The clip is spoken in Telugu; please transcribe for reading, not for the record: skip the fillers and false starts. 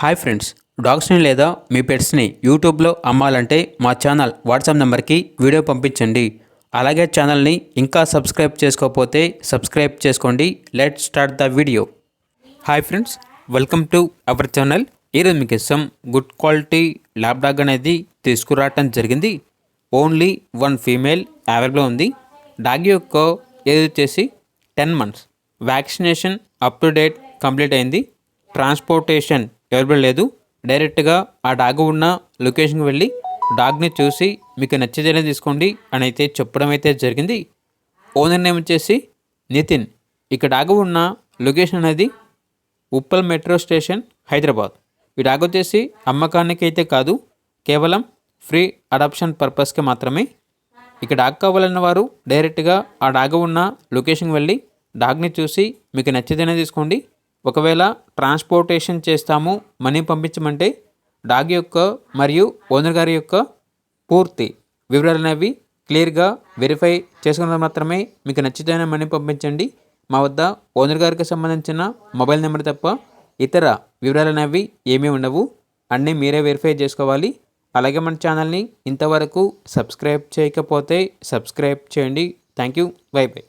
హాయ్ ఫ్రెండ్స్, డాగ్స్ని లేదా మీ పెట్స్ని యూట్యూబ్లో అమ్మాలంటే మా ఛానల్ వాట్సాప్ నెంబర్కి వీడియో పంపించండి. అలాగే ఛానల్ని ఇంకా సబ్స్క్రైబ్ చేసుకోకపోతే సబ్స్క్రైబ్ చేసుకోండి. Let start the video. Hi friends, welcome to our channel. ఈరోజు మీకు ఇష్టం గుడ్ క్వాలిటీ ల్యాబ్ డాగ్ అనేది తీసుకురావటం జరిగింది. ఓన్లీ వన్ ఫీమేల్ అవైలబుల్ ఉంది. డాగ్ యొక్క ఏజ్ వచ్చేసి 10 months. Vaccination up to date complete అయింది. ట్రాన్స్పోర్టేషన్ అవైలబుల్ లేదు. డైరెక్ట్గా ఆ డాగ్ ఉన్న లొకేషన్కి వెళ్ళి డాగ్ని చూసి మీకు నచ్చితేనే తీసుకోండి అని అయితే చెప్పడం అయితే జరిగింది. ఓనర్ నేమ్ వచ్చేసి నితిన్. ఇక డాగ్ ఉన్న లొకేషన్ అనేది ఉప్పల్ మెట్రో స్టేషన్, హైదరాబాద్. ఈ డాగ్ వచ్చేసి అమ్మకానికి అయితే కాదు, కేవలం ఫ్రీ అడాప్షన్ పర్పస్కి మాత్రమే. ఇక డాగ్ కావాలన్న వారు డైరెక్ట్గా ఆ డాగ్ ఉన్న లొకేషన్కి వెళ్ళి డాగ్ని చూసి మీకు నచ్చితేనే తీసుకోండి. ఒకవేళ ట్రాన్స్పోర్టేషన్ చేస్తాము, మనీ పంపించమంటే డాగ్ యొక్క మరియు ఓనర్ గారి యొక్క పూర్తి వివరాలు అనేవి క్లియర్గా వెరిఫై చేసుకున్న మాత్రమే మీకు నచ్చితేనే మనీ పంపించండి. మా వద్ద ఓనర్ గారికి సంబంధించిన మొబైల్ నెంబర్ తప్ప ఇతర వివరాలు అనేవి ఏమీ ఉండవు. అన్నీ మీరే వెరిఫై చేసుకోవాలి. అలాగే మన ఛానల్ని ఇంతవరకు సబ్స్క్రైబ్ చేయకపోతే సబ్స్క్రైబ్ చేయండి. Thank you. By by.